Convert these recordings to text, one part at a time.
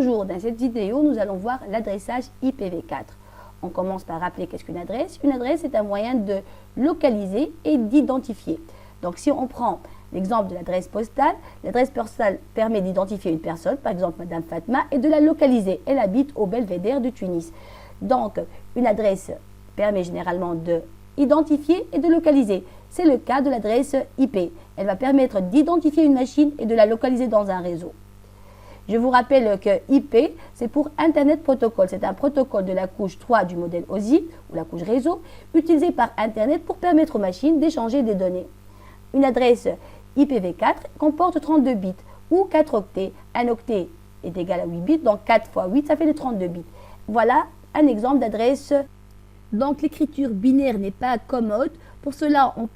Bonjour, dans cette vidéo, nous allons voir l'adressage IPv4. On commence par rappeler qu'est-ce qu'une adresse. Une adresse est un moyen de localiser et d'identifier. Donc si on prend l'exemple de l'adresse postale permet d'identifier une personne, par exemple Madame Fatma, et de la localiser. Elle habite au Belvédère de Tunis. Donc une adresse permet généralement de identifier et de localiser. C'est le cas de l'adresse IP. Elle va permettre d'identifier une machine et de la localiser dans un réseau. Je vous rappelle que IP, c'est pour Internet Protocol. C'est un protocole de la couche 3 du modèle OSI, ou la couche réseau, utilisé par Internet pour permettre aux machines d'échanger des données. Une adresse IPv4 comporte 32 bits ou 4 octets. Un octet est égal à 8 bits, donc 4 fois 8, ça fait les 32 bits. Voilà un exemple d'adresse. Donc l'écriture binaire n'est pas commode. Pour cela, on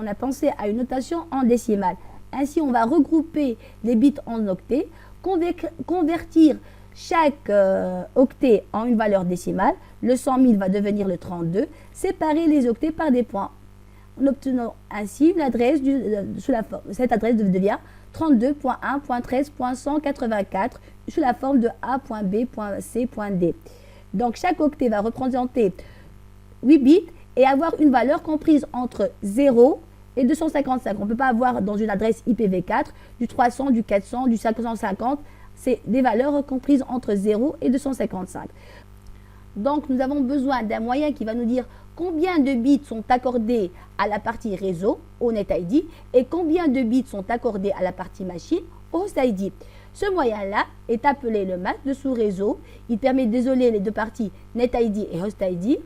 a pensé à une notation en décimale. Ainsi, on va regrouper les bits en octets, convertir chaque octet en une valeur décimale. Le 100 000 va devenir le 32. Séparer les octets par des points. En obtenant ainsi une adresse, cette adresse devient 32.1.13.184 sous la forme de A.B.C.D. Donc chaque octet va représenter 8 bits et avoir une valeur comprise entre 0 et 255. On ne peut pas avoir dans une adresse IPv4 du 300, du 400, du 550. C'est des valeurs comprises entre 0 et 255. Donc nous avons besoin d'un moyen qui va nous dire combien de bits sont accordés à la partie réseau, au NetID, et combien de bits sont accordés à la partie machine, au HostID. Ce moyen-là est appelé le masque de sous-réseau. Il permet d'isoler les deux parties NetID et HostID.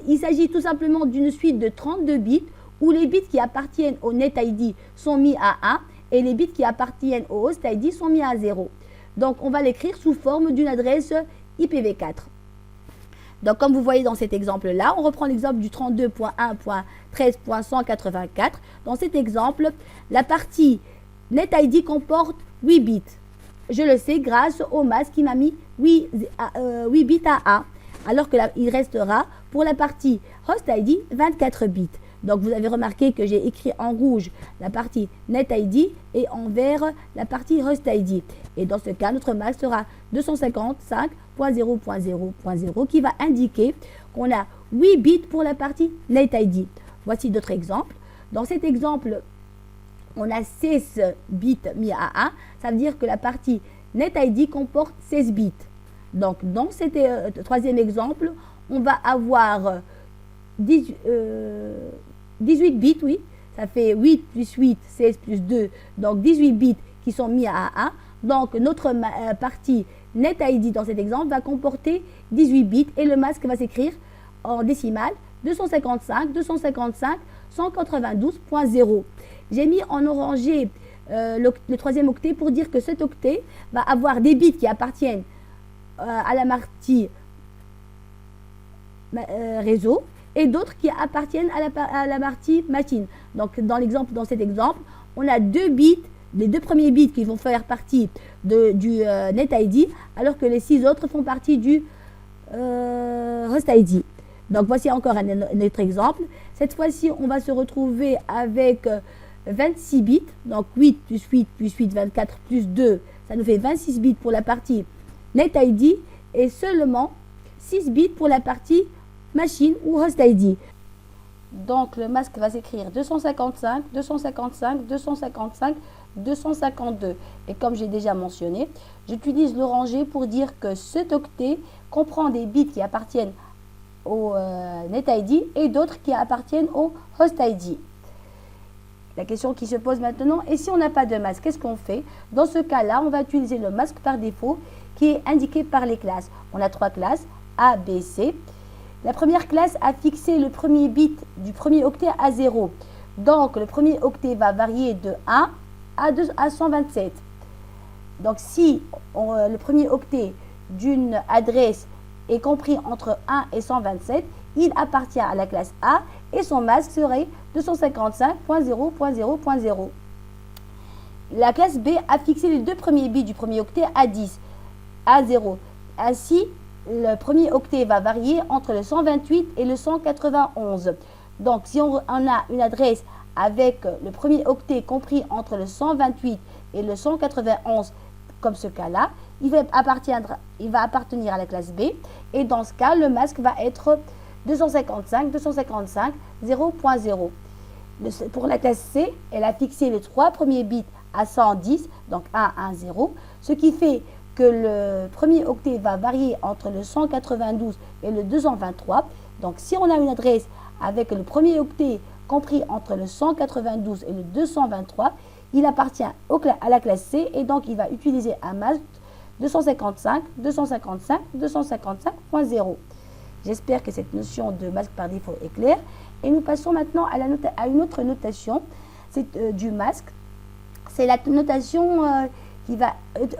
Il s'agit tout simplement d'une suite de 32 bits où les bits qui appartiennent au NetID sont mis à 1 et les bits qui appartiennent au HostID sont mis à 0. Donc, on va l'écrire sous forme d'une adresse IPv4. Donc, comme vous voyez dans cet exemple-là, on reprend l'exemple du 32.1.13.184. Dans cet exemple, la partie NetID comporte 8 bits. Je le sais grâce au masque qui m'a mis 8 bits à 1. Alors qu'il restera pour la partie HostID 24 bits. Donc vous avez remarqué que j'ai écrit en rouge la partie NetID et en vert la partie HostID. Et dans ce cas, notre masque sera 255.0.0.0 qui va indiquer qu'on a 8 bits pour la partie NetID. Voici d'autres exemples. Dans cet exemple, on a 16 bits mis à 1. Ça veut dire que la partie NetID comporte 16 bits. Donc, dans cet troisième exemple, on va avoir 18 bits, oui. Ça fait 8 plus 8, 16 plus 2. Donc, 18 bits qui sont mis à 1. Donc, notre partie NetID dans cet exemple va comporter 18 bits et le masque va s'écrire en décimale 255.192.0. J'ai mis en orangé le troisième octet pour dire que cet octet va avoir des bits qui appartiennent à la partie réseau et d'autres qui appartiennent à la partie machine. Donc dans cet exemple, on a 2 bits, les 2 premiers bits qui vont faire partie du NetID, alors que les 6 autres font partie du HostID. Donc voici encore un autre exemple. Cette fois-ci, on va se retrouver avec 26 bits, donc 8 plus 8 plus 8, 24 plus 2, ça nous fait 26 bits pour la partie NetID et seulement 6 bits pour la partie machine ou HostID. Donc le masque va s'écrire 255, 255, 255, 252. Et comme j'ai déjà mentionné, j'utilise l'orangé pour dire que cet octet comprend des bits qui appartiennent au NetID et d'autres qui appartiennent au HostID. La question qui se pose maintenant est si on n'a pas de masque, qu'est-ce qu'on fait? Dans ce cas-là, on va utiliser le masque par défaut qui est indiqué par les classes. On a 3 classes, A, B, C. La première classe a fixé le premier bit du premier octet à 0. Donc, le premier octet va varier de 1 à 127. Donc, si le premier octet d'une adresse est compris entre 1 et 127, il appartient à la classe A et son masque serait 255.0.0.0. La classe B a fixé les 2 premiers bits du premier octet à 10, à 0. Ainsi, le premier octet va varier entre le 128 et le 191. Donc, si on a une adresse avec le premier octet compris entre le 128 et le 191, comme ce cas-là, il va appartenir à la classe B. Et dans ce cas, le masque va être 255, 255, 0.0. Pour la classe C, elle a fixé les 3 premiers bits à 110, donc 1, 1, 0, ce qui fait que le premier octet va varier entre le 192 et le 223. Donc si on a une adresse avec le premier octet compris entre le 192 et le 223, il appartient à la classe C et donc il va utiliser un masque 255, 255, 255.0. J'espère que cette notion de masque par défaut est claire. Et nous passons maintenant à une autre notation du masque. C'est la notation qui va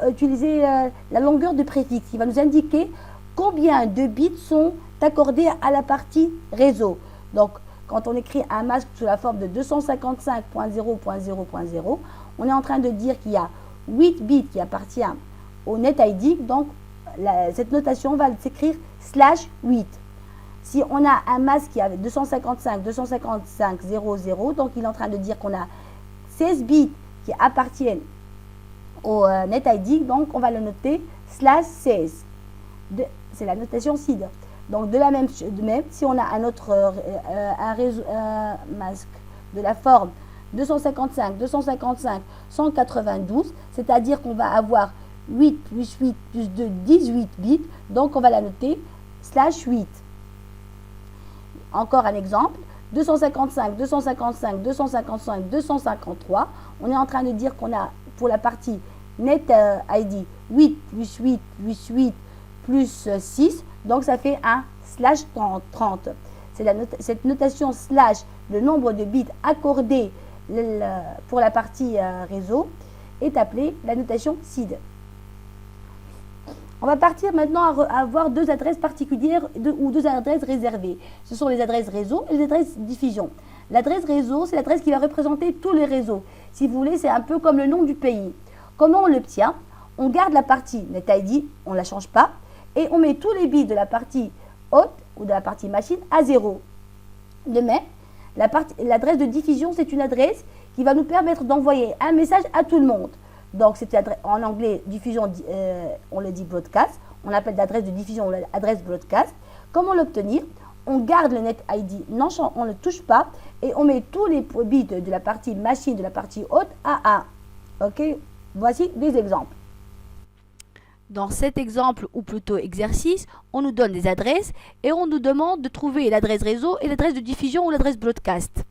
utiliser la longueur de préfixe, qui va nous indiquer combien de bits sont accordés à la partie réseau. Donc, quand on écrit un masque sous la forme de 255.0.0.0, on est en train de dire qu'il y a 8 bits qui appartiennent au NetID. Donc, cette notation va s'écrire /8. Si on a un masque qui a 255.255.0.0, donc il est en train de dire qu'on a 16 bits qui appartiennent au NetID, donc on va le noter /16. C'est la notation SID. Donc de même, si on a un autre un masque de la forme 255, 255, 192, c'est-à-dire qu'on va avoir 8 plus 8 plus 2, 18 bits, donc on va la noter /8. Encore un exemple, 255, 255, 255, 253, on est en train de dire qu'on a pour la partie NetID 8 plus 8 plus 8 plus 6, donc ça fait un /30. Cette notation / le nombre de bits accordés pour la partie réseau est appelée la notation SID. On va partir maintenant à voir deux adresses particulières ou deux adresses réservées. Ce sont les adresses réseau et les adresses diffusion. L'adresse réseau, c'est l'adresse qui va représenter tous les réseaux. Si vous voulez, c'est un peu comme le nom du pays. Comment on l'obtient? On garde la partie NetID, on ne la change pas, et on met tous les bits de la partie hôte ou de la partie machine à 0. De même, l'adresse de diffusion, c'est une adresse qui va nous permettre d'envoyer un message à tout le monde. Donc, c'est en anglais, diffusion, on le dit broadcast. On appelle l'adresse de diffusion l'adresse broadcast. Comment l'obtenir? On garde le NetID, on ne le touche pas et on met tous les bits de la partie machine, de la partie haute à 1. Ok? Voici des exemples. Dans cet exemple, ou plutôt exercice, on nous donne des adresses et on nous demande de trouver l'adresse réseau et l'adresse de diffusion ou l'adresse broadcast.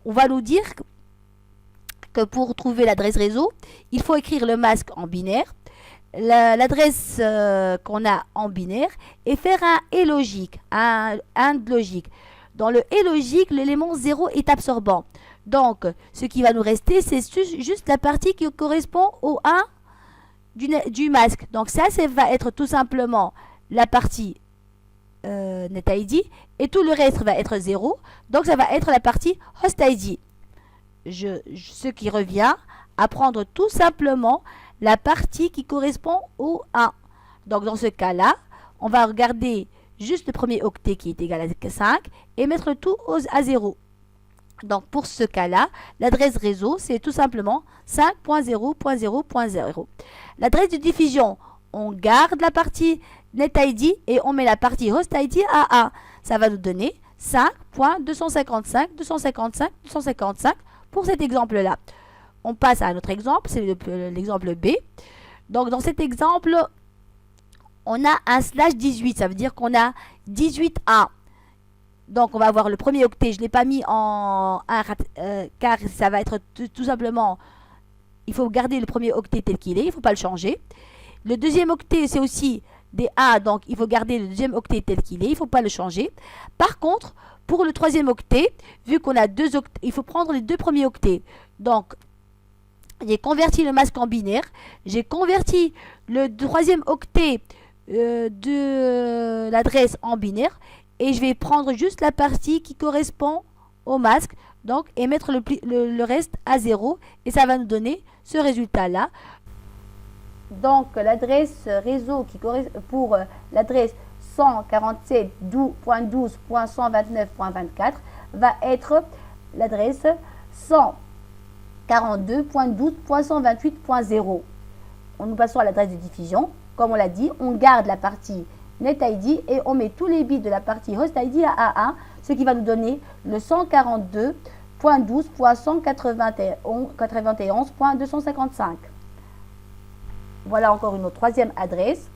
On va nous dire que pour trouver l'adresse réseau, il faut écrire le masque en binaire, l'adresse qu'on a en binaire et faire un et logique, un logique. Dans le et logique, l'élément 0 est absorbant. Donc, ce qui va nous rester, c'est juste la partie qui correspond au 1 du masque. Donc ça va être tout simplement la partie NetID et tout le reste va être 0. Donc ça va être la partie HostID. Ce qui revient à prendre tout simplement la partie qui correspond au 1. Donc dans ce cas-là, on va regarder juste le premier octet qui est égal à 5 et mettre le tout à 0. Donc pour ce cas-là, l'adresse réseau, c'est tout simplement 5.0.0.0. L'adresse de diffusion, on garde la partie NetID et on met la partie HostID à 1. Ça va nous donner 5.255.255.255 pour cet exemple-là. On passe à un autre exemple, c'est l'exemple B. Donc dans cet exemple, on a un /18, ça veut dire qu'on a 18 1. Donc on va avoir le premier octet, je ne l'ai pas mis en 1 car ça va être tout simplement, il faut garder le premier octet tel qu'il est, il ne faut pas le changer. Le deuxième octet c'est aussi des 1, donc il faut garder le deuxième octet tel qu'il est, il ne faut pas le changer. Par contre, pour le troisième octet, vu qu'on a deux octets, il faut prendre les deux premiers octets. Donc j'ai converti le masque en binaire, j'ai converti le troisième octet de l'adresse en binaire, et je vais prendre juste la partie qui correspond au masque, donc, et mettre le reste à 0, et ça va nous donner ce résultat-là. Donc, l'adresse réseau qui correspond pour l'adresse 147.12.129.24 va être l'adresse 142.12.128.0. nous passons à l'adresse de diffusion. Comme on l'a dit, on garde la partie NetID et on met tous les bits de la partie HostID à A1, ce qui va nous donner le 142.12.191.255. Voilà encore une autre troisième adresse.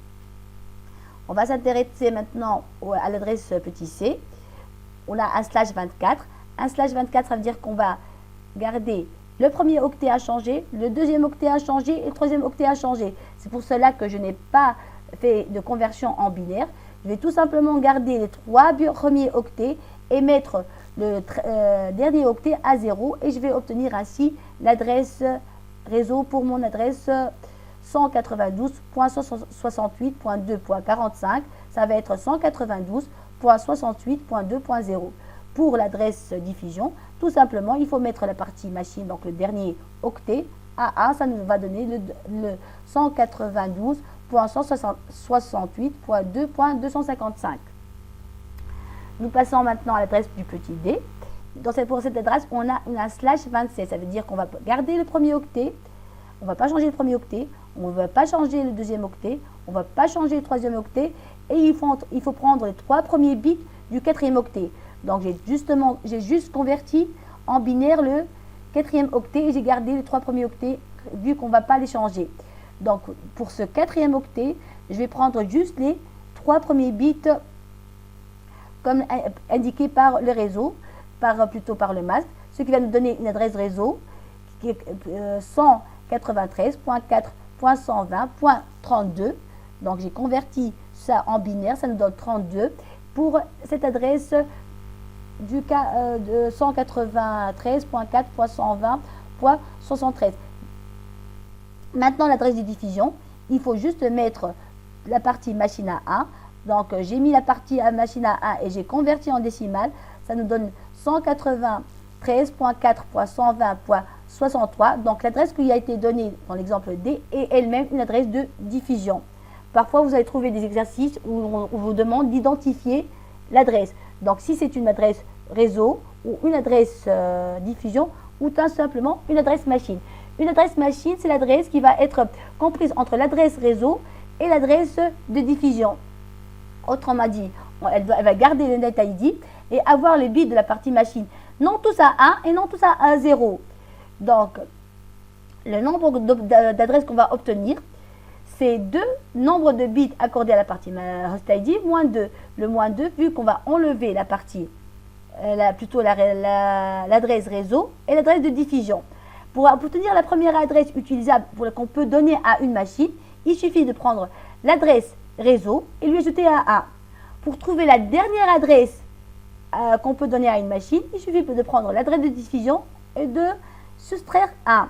On va s'intéresser maintenant à l'adresse petit c. On a un /24. Un /24, ça veut dire qu'on va garder le premier octet à changer, le deuxième octet à changer et le troisième octet à changer. C'est pour cela que je n'ai pas fait de conversion en binaire. Je vais tout simplement garder les 3 premiers octets et mettre le dernier octet à 0 et je vais obtenir ainsi l'adresse réseau pour mon adresse 192.168.2.45. Ça va être 192.68.2.0. Pour l'adresse diffusion, tout simplement, il faut mettre la partie machine, donc le dernier octet, à A. Ça nous va donner le 192.168.2.255. Nous passons maintenant à l'adresse du petit d. Pour cette adresse, on a un /27. Ça veut dire qu'on va garder le premier octet. On ne va pas changer le premier octet. On ne va pas changer le deuxième octet. On ne va pas changer le troisième octet. Et il faut prendre les 3 premiers bits du 4e octet. Donc, j'ai juste converti en binaire le 4e octet et j'ai gardé les 3 premiers octets vu qu'on ne va pas les changer. Donc, pour ce 4e octet, je vais prendre juste les 3 premiers bits comme indiqué par le réseau, plutôt par le masque, ce qui va nous donner une adresse réseau qui est 193.4.120.32. Donc, j'ai converti ça en binaire, ça nous donne 32 pour cette adresse du cas de 193.4.120.73. Maintenant, l'adresse de diffusion, il faut juste mettre la partie machine à 1. Donc, j'ai mis la partie à machine à 1 et j'ai converti en décimale. Ça nous donne 193.4.120.63. Donc, l'adresse qui a été donnée dans l'exemple D est elle-même une adresse de diffusion. Parfois, vous allez trouver des exercices où on vous demande d'identifier l'adresse. Donc, si c'est une adresse réseau ou une adresse diffusion ou tout simplement une adresse machine. Une adresse machine, c'est l'adresse qui va être comprise entre l'adresse réseau et l'adresse de diffusion. Autrement dit, elle va garder le NetID et avoir les bits de la partie machine, non tous à 1 et non tous à 0. Donc, le nombre d'adresses qu'on va obtenir, c'est 2 nombres de bits accordés à la partie HostID moins 2. Le moins 2, vu qu'on va enlever la partie, l'adresse réseau et l'adresse de diffusion. Pour obtenir la première adresse utilisable qu'on peut donner à une machine, il suffit de prendre l'adresse réseau et lui ajouter un 1. Pour trouver la dernière adresse qu'on peut donner à une machine, il suffit de prendre l'adresse de diffusion et de soustraire 1.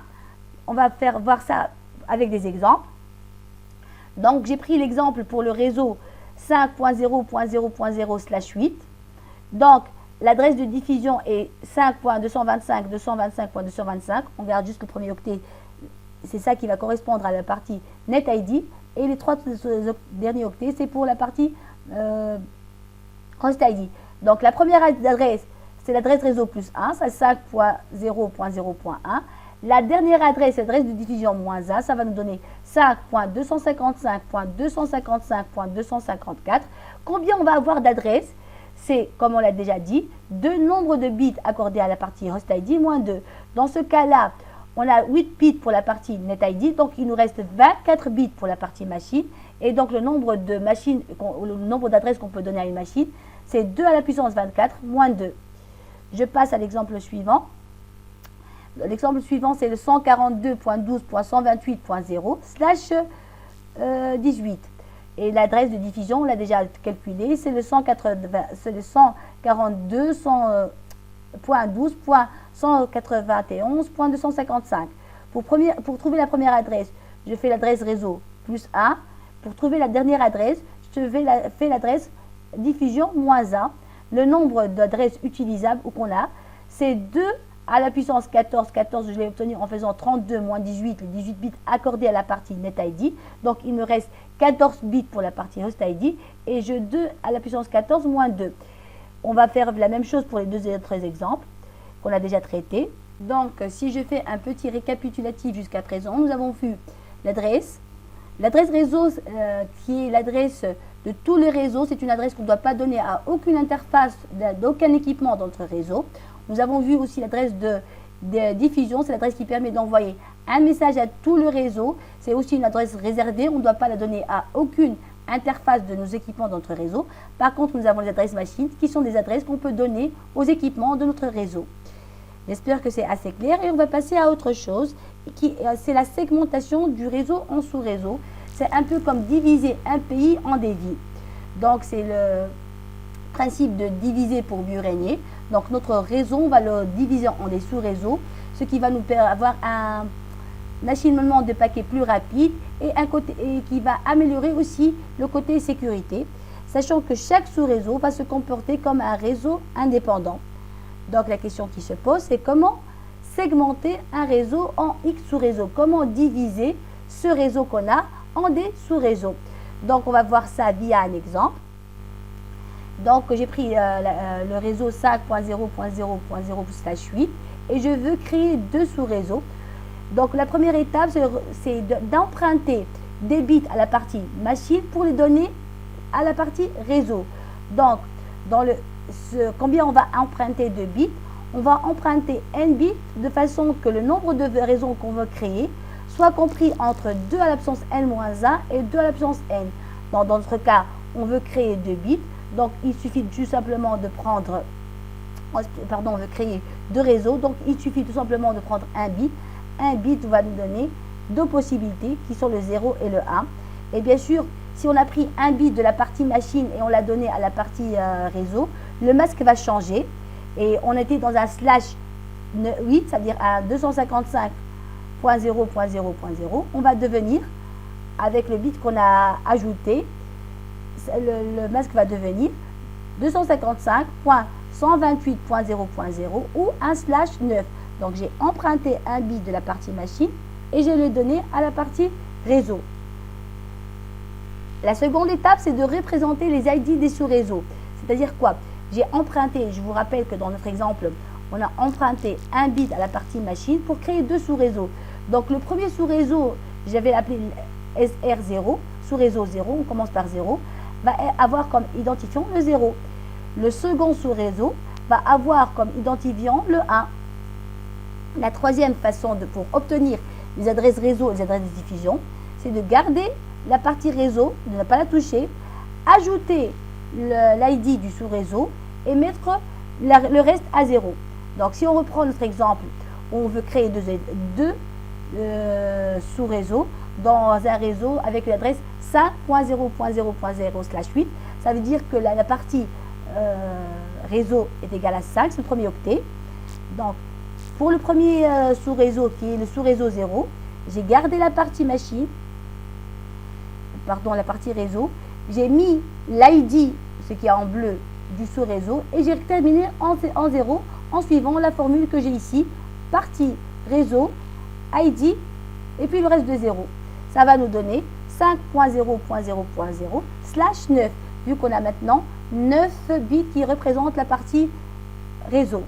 On va voir ça avec des exemples. Donc, j'ai pris l'exemple pour le réseau 5.0.0.0/8. Donc, l'adresse de diffusion est 5.225.225.225. On garde juste le premier octet. C'est ça qui va correspondre à la partie NetID. Et les 3 derniers octets, c'est pour la partie HostID. Donc, la première adresse, c'est l'adresse réseau plus 1. C'est 5.0.0.1. La dernière adresse, l'adresse de diffusion moins 1, ça va nous donner 5.255.255.254. Combien on va avoir d'adresses? C'est, comme on l'a déjà dit, 2 nombres de bits accordés à la partie HostID moins 2. Dans ce cas-là, on a 8 bits pour la partie NetID, donc il nous reste 24 bits pour la partie machine. Et donc le nombre d'adresses qu'on peut donner à une machine, c'est 2 à la puissance 24 moins 2. Je passe à l'exemple suivant. L'exemple suivant, c'est le 142.12.128.0/18. Et l'adresse de diffusion, on l'a déjà calculé, c'est le 142.112.191.255. Pour trouver la première adresse, je fais l'adresse réseau plus 1. Pour trouver la dernière adresse, je fais l'adresse diffusion moins 1. Le nombre d'adresses utilisables qu'on a, c'est 2 à la puissance 14. 14, je l'ai obtenu en faisant 32 moins 18, les 18 bits accordés à la partie NetID. Donc, il me reste 14 bits pour la partie HostID et je 2 à la puissance 14 moins 2. On va faire la même chose pour les 2 autres exemples qu'on a déjà traités. Donc, si je fais un petit récapitulatif jusqu'à présent, nous avons vu l'adresse, L'adresse réseau, qui est l'adresse de tous les réseaux, c'est une adresse qu'on ne doit pas donner à aucune interface d'aucun équipement dans notre réseau. Nous avons vu aussi l'adresse de diffusion, c'est l'adresse qui permet d'envoyer un message à tout le réseau. C'est aussi une adresse réservée, on ne doit pas la donner à aucune interface de nos équipements dans notre réseau. Par contre, nous avons les adresses machines qui sont des adresses qu'on peut donner aux équipements de notre réseau. J'espère que c'est assez clair et on va passer à autre chose, c'est la segmentation du réseau en sous-réseaux. C'est un peu comme diviser un pays en des villes. Donc, c'est le principe de diviser pour mieux régner. Donc, notre réseau, on va le diviser en des sous-réseaux, ce qui va nous avoir un acheminement de paquets plus rapide et qui va améliorer aussi le côté sécurité, sachant que chaque sous-réseau va se comporter comme un réseau indépendant. Donc, la question qui se pose, c'est comment segmenter un réseau en X sous-réseaux. Comment diviser ce réseau qu'on a en des sous-réseaux. Donc, on va voir ça via un exemple. Donc, j'ai pris le réseau 5.0.0.0/8 et je veux créer deux sous-réseaux. Donc, la première étape, c'est d'emprunter des bits à la partie machine pour les donner à la partie réseau. Donc, combien on va emprunter de bits? On va emprunter n bits de façon que le nombre de réseaux qu'on veut créer soit compris entre 2 à la puissance n-1 et 2 à la puissance n. Dans notre cas, on veut créer 2 bits. Donc, il suffit tout simplement de prendre, on veut créer deux réseaux. Donc, il suffit tout simplement de prendre un bit. Un bit va nous donner deux possibilités qui sont le 0 et le 1. Et bien sûr, si on a pris un bit de la partie machine et on l'a donné à la partie réseau, le masque va changer. Et on était dans un slash 8, c'est-à-dire un 255.0.0.0. On va devenir, avec le bit qu'on a ajouté, le masque va devenir 255.128.0.0 ou un slash 9. Donc, j'ai emprunté un bit de la partie machine et je l'ai donné à la partie réseau. La seconde étape, c'est de représenter les ID des sous-réseaux. C'est-à-dire quoi? J'ai emprunté, je vous rappelle que dans notre exemple, on a emprunté un bit à la partie machine pour créer deux sous-réseaux. Donc, le premier sous-réseau, j'avais appelé SR0, sous-réseau 0, on commence par 0, va avoir comme identifiant le 0. Le second sous-réseau va avoir comme identifiant le 1. La troisième façon pour obtenir les adresses réseau et les adresses de diffusion, c'est de garder la partie réseau, de ne pas la toucher, ajouter l'ID du sous-réseau et mettre le reste à 0. Donc, si on reprend notre exemple, on veut créer deux sous-réseaux dans un réseau avec l'adresse 5.0.0.0/8. Ça veut dire que la partie réseau est égale à 5, c'est le premier octet. Donc, pour le premier sous-réseau qui est le sous-réseau 0, j'ai gardé la partie machine, la partie réseau, j'ai mis l'ID, ce qui est en bleu, du sous-réseau et j'ai terminé en 0 en suivant la formule que j'ai ici, partie réseau, ID et puis le reste de 0. Ça va nous donner 5.0.0.0/9, vu qu'on a maintenant 9 bits qui représentent la partie réseau.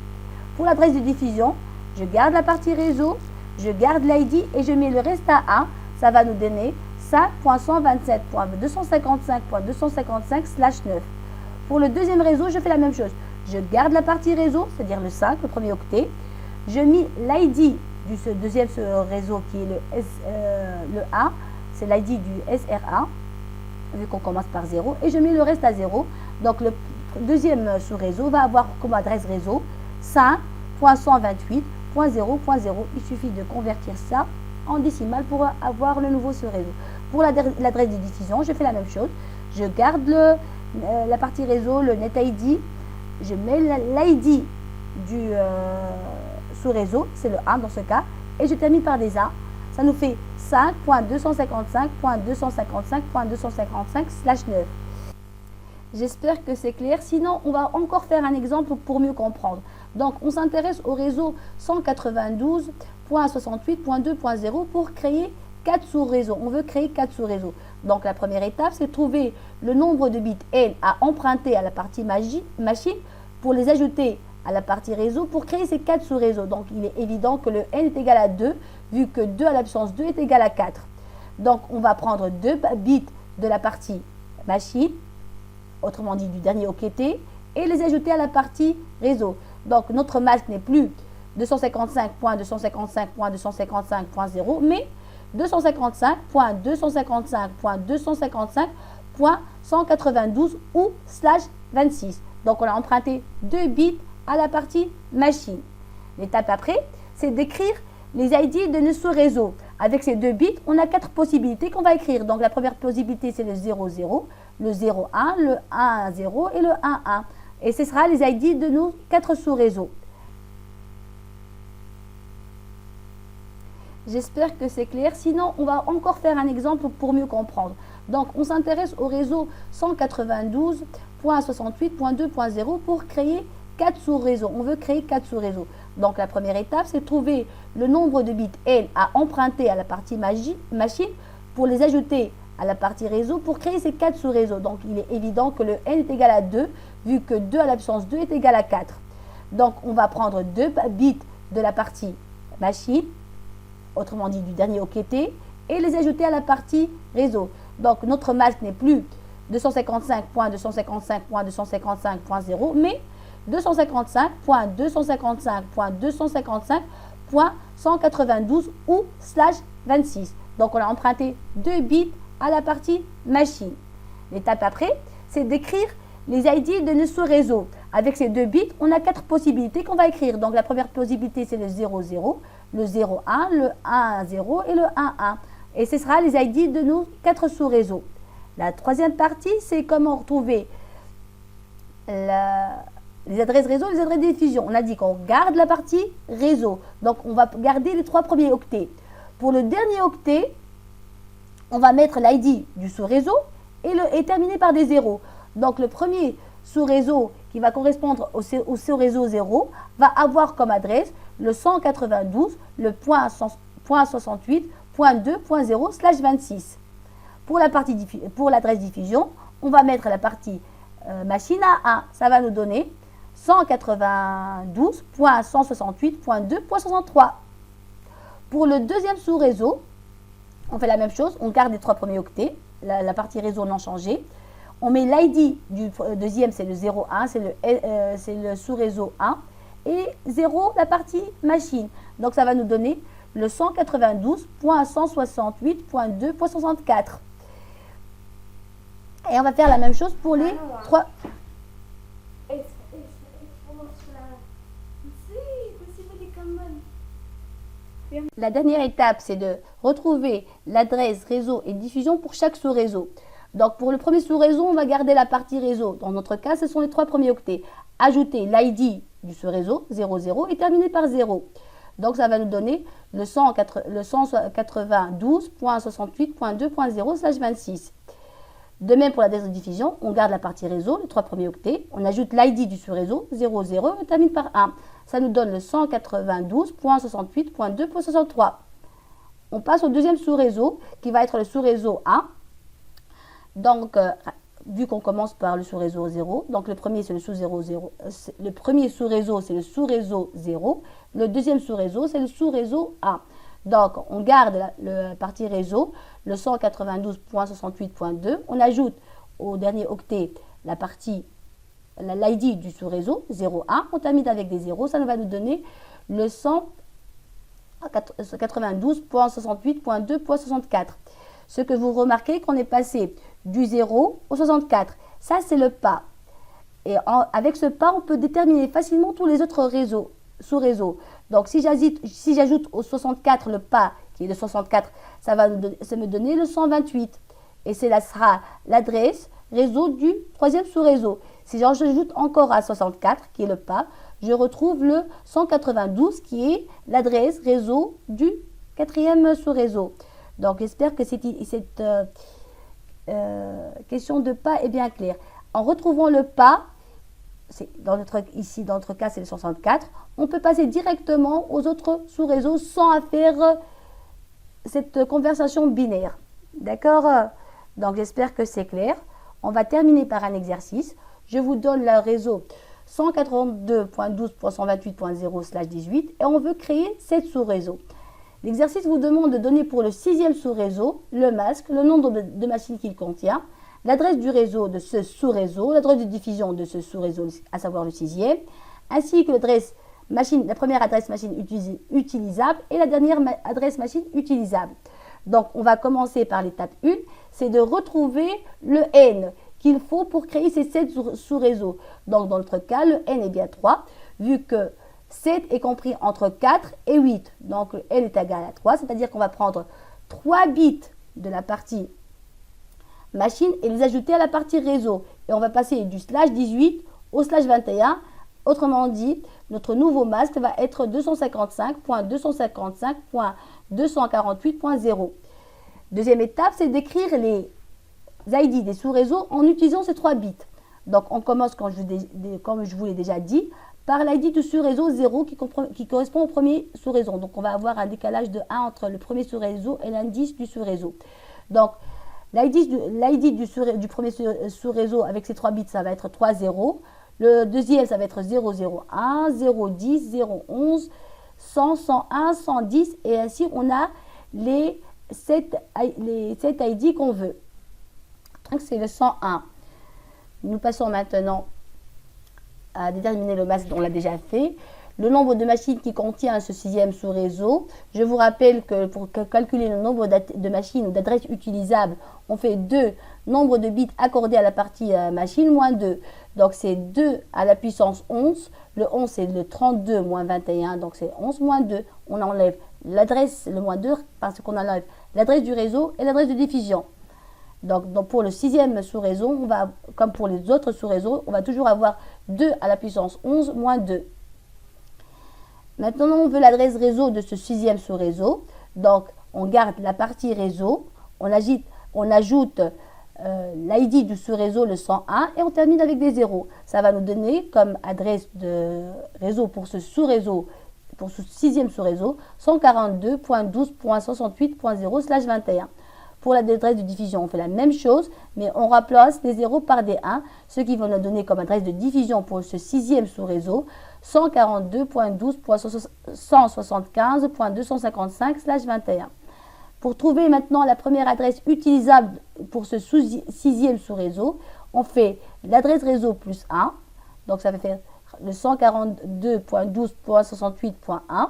Pour l'adresse de diffusion, je garde la partie réseau, je garde l'ID et je mets le reste à 1. Ça va nous donner 5.127.255.255/9. Pour le deuxième réseau, je fais la même chose. Je garde la partie réseau, c'est-à-dire le 5, le premier octet. Je mets l'ID du deuxième réseau qui est le 1, c'est l'ID du SR1, vu qu'on commence par 0, et je mets le reste à 0. Donc, le deuxième sous-réseau va avoir comme adresse réseau 5.128.0.0. Il suffit de convertir ça en décimale pour avoir le nouveau sous-réseau. Pour l'adresse de diffusion, je fais la même chose. Je garde la partie réseau, le NetID, je mets l'ID du sous-réseau, c'est le 1 dans ce cas, et je termine par des 1. Ça nous fait 5.255.255.255/9. J'espère que c'est clair. Sinon, on va encore faire un exemple pour mieux comprendre. Donc, on s'intéresse au réseau 192.68.2.0 pour créer 4 sous-réseaux. On veut créer 4 sous-réseaux. Donc, la première étape, c'est de trouver le nombre de bits N à emprunter à la partie machine pour les ajouter à la partie réseau pour créer ces 4 sous-réseaux. Donc, il est évident que le N est égal à 2, vu que 2 à la puissance 2 est égal à 4. Donc, on va prendre 2 bits de la partie machine, autrement dit du dernier octet, et les ajouter à la partie réseau. Donc, notre masque n'est plus 255.255.255.0, mais 255.255.255.192 ou /26. Donc, on a emprunté 2 bits à la partie machine. L'étape après, c'est d'écrire les ID de nos sous-réseaux. Avec ces 2 bits, on a 4 possibilités qu'on va écrire. Donc, la première possibilité, c'est le 00, le 01, le 10 et le 11. Et ce sera les ID de nos 4 sous-réseaux. J'espère que c'est clair. Sinon, on va encore faire un exemple pour mieux comprendre. Donc, on s'intéresse au réseau 192.68.2.0 pour créer 4 sous-réseaux. On veut créer 4 sous-réseaux. Donc, la première étape, c'est de trouver le nombre de bits L à emprunter à la partie machine pour les ajouter à la partie réseau pour créer ces 4 sous-réseaux. Donc, il est évident que le N est égal à 2, vu que 2 à la puissance 2 est égal à 4. Donc, on va prendre 2 bits de la partie machine, autrement dit du dernier octet, et les ajouter à la partie réseau. Donc, notre masque n'est plus 255.255.255.0, mais 255.255.255.192 ou /26. Donc, on a emprunté 2 bits à la partie machine. L'étape après, c'est d'écrire les ID de nos sous-réseaux. Avec ces 2 bits, on a 4 possibilités qu'on va écrire. Donc, la première possibilité, c'est le 00, le 01, le 10 et le 11. Et ce sera les ID de nos 4 sous-réseaux. La troisième partie, c'est comment retrouver les adresses réseau et les adresses diffusion. On a dit qu'on garde la partie réseau. Donc, on va garder les 3 premiers octets. Pour le dernier octet, on va mettre l'ID du sous-réseau et terminer par des zéros. Donc, le premier sous-réseau qui va correspondre au sous-réseau 0 va avoir comme adresse le 192, le .68.2.0/26. Pour l'adresse diffusion, on va mettre la partie machine à 1. Ça va nous donner 192.168.2.63. Pour le deuxième sous-réseau, on fait la même chose. On garde les 3 premiers octets, la partie réseau non changée. On met l'ID du deuxième, c'est le 01, c'est le sous-réseau 1. Et 0, la partie machine. Donc, ça va nous donner le 192.168.2.64. Et on va faire la même chose pour les 3. La dernière étape, c'est de retrouver l'adresse réseau et diffusion pour chaque sous-réseau. Donc, pour le premier sous-réseau, on va garder la partie réseau. Dans notre cas, ce sont les 3 premiers octets. Ajouter l'ID du sous-réseau 00 et terminer par 0. Donc, ça va nous donner le 192.68.2.0/26. De même pour l'adresse de diffusion, on garde la partie réseau, les 3 premiers octets. On ajoute l'ID du sous-réseau 00 et termine par 1. Ça nous donne le 192.68.2.63. On passe au deuxième sous-réseau qui va être le sous-réseau 1. Donc, vu qu'on commence par le sous-réseau 0, donc le premier c'est le sous-réseau 0, le deuxième sous-réseau c'est le sous-réseau 1. Donc, on garde la partie réseau, le 192.68.2, on ajoute au dernier octet l'ID du sous-réseau 01, on termine avec des zéros, ça va nous donner le 192.68.2.64. Ce que vous remarquez qu'on est passé du 0 au 64. Ça, c'est le pas. Et avec ce pas, on peut déterminer facilement tous les autres réseaux, sous-réseaux. Donc, si j'ajoute au 64 le pas, qui est de 64, ça va me donner le 128. Et ça sera l'adresse réseau du troisième sous-réseau. Si j'ajoute encore à 64, qui est le pas, je retrouve le 192, qui est l'adresse réseau du quatrième sous-réseau. Donc, j'espère que cette question de pas est bien claire. En retrouvant le pas, dans notre cas, c'est le 64, on peut passer directement aux autres sous-réseaux sans faire cette conversation binaire. D'accord? Donc, j'espère que c'est clair. On va terminer par un exercice. Je vous donne le réseau 182.12.128.0/18 et on veut créer 7 sous-réseaux. L'exercice vous demande de donner pour le 6e sous-réseau le masque, le nombre de machines qu'il contient, l'adresse du réseau de ce sous-réseau, l'adresse de diffusion de ce sous-réseau, à savoir le 6e, ainsi que la première adresse machine utilisable et la dernière adresse machine utilisable. Donc, on va commencer par l'étape 1, c'est de retrouver le N qu'il faut pour créer ces 7 sous-réseaux. Donc, dans notre cas, le N est bien 3, vu que 7 est compris entre 4 et 8. Donc, le N est égal à 3, c'est-à-dire qu'on va prendre 3 bits de la partie machine et les ajouter à la partie réseau. Et on va passer du slash 18 au slash 21. Autrement dit, notre nouveau masque va être 255.255.248.0. Deuxième étape, c'est d'écrire les ID des sous-réseaux en utilisant ces 3 bits. Donc, on commence, comme je vous l'ai déjà dit, par l'ID du sous-réseau 0 qui correspond au premier sous-réseau. Donc, on va avoir un décalage de 1 entre le premier sous-réseau et l'indice du sous-réseau. Donc, l'ID du premier sous-réseau avec ces 3 bits, ça va être 30. Le deuxième, ça va être 001, 010, 011, 100, 101, 110. Et ainsi, on a les 7 ID qu'on veut. Donc, c'est le 101. Nous passons maintenant à déterminer le masque dont on l'a déjà fait. Le nombre de machines qui contient ce 6e sous-réseau. Je vous rappelle que pour calculer le nombre de machines ou d'adresses utilisables, on fait 2 nombre de bits accordés à la partie machine moins 2. Donc c'est 2 à la puissance 11. Le 11 c'est le 32 moins 21, donc c'est 11 moins 2. On enlève l'adresse, le moins 2, parce qu'on enlève l'adresse du réseau et l'adresse de diffusion. Donc pour le 6e sous-réseau, on va, comme pour les autres sous-réseaux, on va toujours avoir 2 à la puissance 11 moins 2. Maintenant, on veut l'adresse réseau de ce 6e sous-réseau. Donc, on garde la partie réseau, on ajoute l'ID du sous-réseau, le 101, et on termine avec des zéros. Ça va nous donner comme adresse de réseau pour ce sous-réseau, pour ce 6e sous-réseau, 142.12.68.0/21. Pour l'adresse de diffusion, on fait la même chose, mais on remplace les zéros par des 1, ce qui va nous donner comme adresse de diffusion pour ce 6e sous-réseau, 142.12.175.255/21. Pour trouver maintenant la première adresse utilisable pour ce 6e sous-réseau, on fait l'adresse réseau plus 1, donc ça va faire le 142.12.68.1.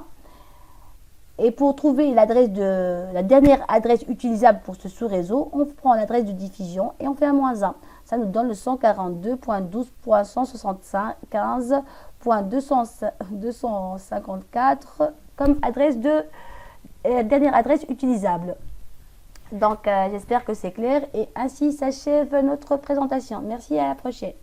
Et pour trouver la dernière adresse utilisable pour ce sous-réseau, on prend l'adresse de diffusion et on fait un moins 1. Ça nous donne le 142.12.165.254 comme dernière adresse utilisable. Donc, j'espère que c'est clair et ainsi s'achève notre présentation. Merci, à la prochaine.